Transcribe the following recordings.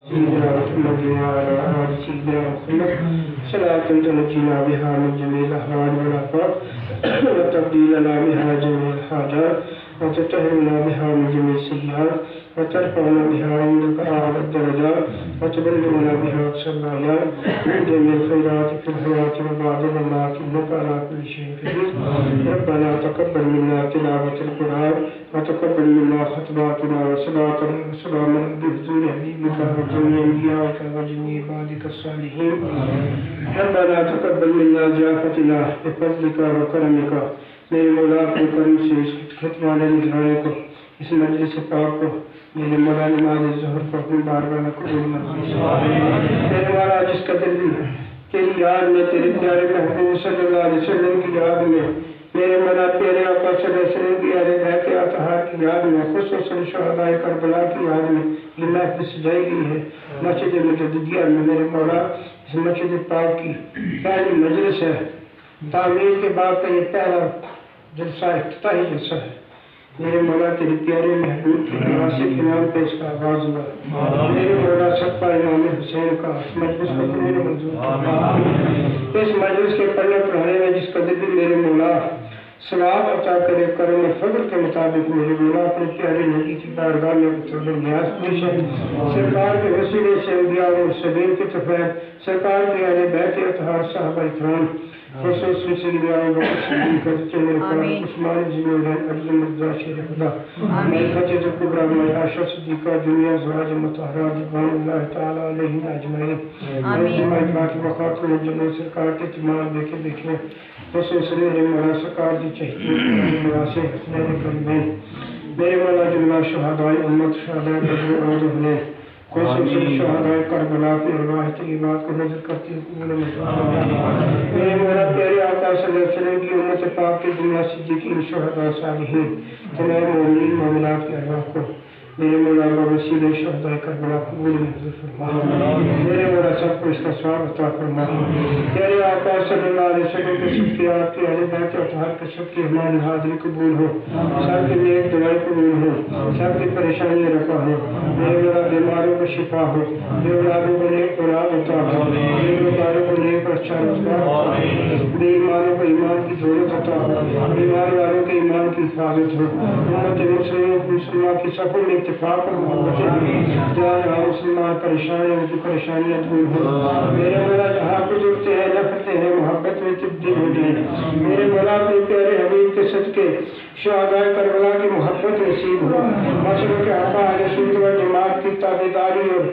سيدنا محمد وعلى آل سيدنا محمد صلاة تنجينا بها من جميع الأهوال والآفات وتقضي لنا بها جميع الحاجات وتطهرنا بها من جميع السيئات وترفعنا بها عندك أعلى الدرجات وتبلغنا بها أقصى الغايات من جميع الخيرات في الحياة وبعد الممات إنك على كل شيء قدير. ربنا تقبل منا تلاوة القرآن وتقبل منا خطباتنا وصلاتنا وسلاما بحضور حبيبك وجميع أنبيائك وجميع عبادك الصالحين. ربنا تقبل منا ضيافتنا بفضلك وكرمك. میرے مولا اپنے کرم سے اس ختم والے نذرانے کو، اس مجلس پاک کو، میرے مولا نماز ظہر کو اپنی بارگاہ میں قبول فرما۔ میرے مولا جس قدر بھی تیری یاد میں، تیرے پیارے محبوب صلی اللہ علیہ وسلم کی یاد میں، میرے مولا پیارے آقا صلی اللہ علیہ وسلم کی اہل بیت اطہار کی یاد میں، خصوصاً شہداء کربلا کی یاد میں یہ محفل سجائی گئی ہے مسجد مجددیہ میں۔ میرے مولا اس مسجد پاک کی پہلی مجلس ہے، تعمیر کے بعد کا یہ پہلا جلسہ افتتاحی جلسہ ہے۔ میرے مولا تیرے پیارے محبوب کے نواسے کے نام پہ اس کا آغاز ہوا۔ میرے مولا صدقہ امام حسین کا اس مجلس کو قبول منظور فرما۔ اس مجلس کے پڑھنے پڑھانے میں جس قدر بھی میرے مولا ثواب عطا کرے، کرم و فضل کے مطابق میرے مولا اپنے پیارے نبی کی بارگاہ میں بطور نیاز پیش ہے۔ سرکار کے وسیلے سے انبیاء و مرسلین کی طرف سرکار کے اہل بیت اطہار صحابہ کرام، خصوصاً سیدنا ابو بکر صدیق حضرت عمر فاروق عثمان بن عفان علی مرضی شیر خدا، خدیجہ کبریٰ عائشہ صدیقہ، جميع ازواج مطہرات رضوان اللہ تعالی علیہم اجمعین، جميع اجماعت وخاتم الجنہ سرکار کے تمام دیکھے دیکھے، خصوصاً میرے مولا سرکار کی چہتی نواسے حسنین کریمین، میرے مولا جملہ شہداء امت، شہداء بدر و احد، خصوصاً شہداء کربلا کی ارواح طیبات کو نظر کرتی ہوئے میرے مولا پیارے آقا صلی اللہ علیہ وسلم کی امت پاک کے دنیا صدیقین، شہداء، صالحین، تمام مومنین مومنات کی ارواح کو میرے مولا وسیلہ شہداء کربلا قبول منظور فرما۔ میرے مولا سب کو اس کا ثواب عطا فرما۔ پیارے آقا صلی اللہ علیہ وسلم کے صدقے آپ کے اہل بیت اطہار کے سب کی ہماری حاضری قبول ہو، سب کی نیک دعائیں قبول ہو، سب کی پریشانیاں رفع ہو، میرے مولا بیماروں کو شفا ہو، بے اولادوں کو نیک اولاد عطا ہو، بے روزگاروں کو نیک اور اچھا روزگار عطا ہو، بے ایمانوں کو ایمان کی دولت عطا ہو، بیمار والوں کے ایمان کی حفاظت ہو، امت مسلمہ کی سفر میں اتفاق اور محبت جہاں مسلمان پریشان ہیں ان کی پریشانیاں دور ہو، میرے مولا جہاں گزرتے ہیں نفرتیں ہیں محبت میں تبدیل ہو جائیں، میرے مولا اپنے پیارے حبیب کے صدقے شہداء کربلا کی محبت نصیب ہو، مسلک حقہ اہل سنت و جماعت کی تابعداری اور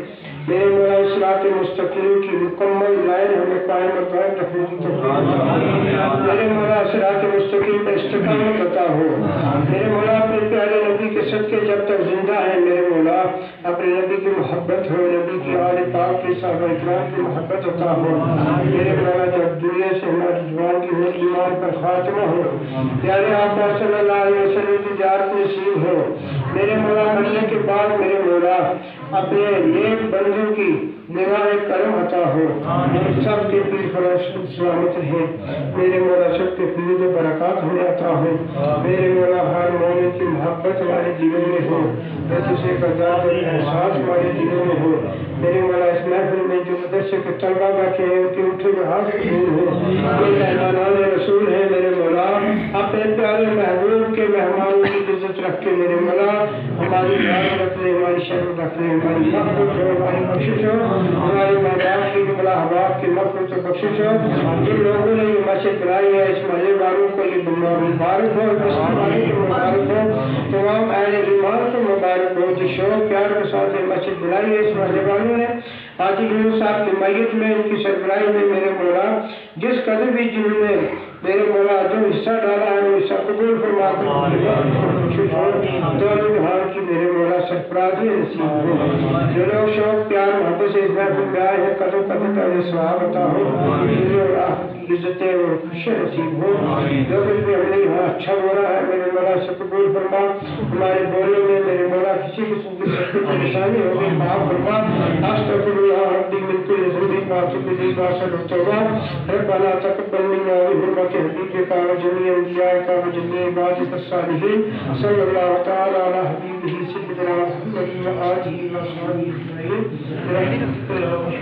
میرے مولا صراط مستقیم کی مکمل لائن ہمیں قائم اور دائم رکھنے کی توفیق، میرے مولا صراط مستقیم پہ استقامت عطا ہو، میرے مولا اپنے پیارے نبی کے صدقے جب تک زندہ ہے میرے مولا اپنے نبی کی محبت ہو، نبی کی آل پاک کی صحابہ اکرام کی محبت عطا ہو، میرے مولا جب دنیا سے ہماری جوان کی ہو ایمان پر خاتمہ ہو، پیارے آقا صلی اللہ علیہ وسلم کی زیارت نصیب ہو، میرے مولا مرنے کے بعد میرے مولا اپنے نیک بندوں کی نگاہ کرم عطا ہو، ہم سب کے دل فروش سلامت رہے، میرے مولا سب کے فیض و برکات ہمیں عطا ہو، میرے مولا ہر مومن کی محبت ہمارے دلوں میں ہو، دوسرے کا ذات اور احساس ہمارے دلوں میں ہو، میرے مولا اس محفل میں جو مدرسے کے طلبہ بیٹھے ہیں ان کے اٹھے جو حاضر قبول ہو، یہ مہمانان رسول ہیں میرے مولا اپنے پیارے محبوب کے مہمانوں کی عزت رکھ کے میرے مولا ہماری خیال رکھ لے، ہماری شرم رکھ لے، ہماری مغفرت ہو، ہماری بخشش ہو، ہماری مہمان کی جملہ احباب کی مغفرت و بخشش ہو، جن لوگوں نے یہ مسجد بنائی ہے اس محلے والوں کو یہ مبارک ہو، بسم والے کو مبارک ہو، تمام اہل ایمان کو مبارک ہو، جو شوق پیار کے ساتھ یہ مسجد بنائی ہے اس محلے والوں نے حاجی یونس صاحب کی میت میں ان کی سربراہی میں میرے مولا جس قدر بھی جنہوں نے میرے مولا جو حصہ ڈالا ہے وہ حصہ قبول فرما دونوں جہان کی میرے مولا سرفرازی نصیب ہو، جو لوگ شوق پیار محبت سے اس محفل میں آئے ہیں قدر قدر کا یہ ثواب عطا ہو، دنیا اور آخرت کی عزتیں اور خوشی نصیب ہو، جو کچھ بھی ہم نے یہاں اچھا ہو رہا ہے میرے مولا سے قبول فرما، ہمارے بولنے میں میرے مولا کسی قسم کی سختی پریشانی ہوگی معاف فرما، استغفر اللہ ربی من کل ذنب واتوب الیہ واسأل التوبہ، ربنا تقبل منا بحرمت حبیبک وجمیع انبیائک وجمیع عبادک الصالحین، صلی اللہ تعالی علی حبیبہ سیدنا محمد وآلہ وصحبہ اجمعین۔ Gracias.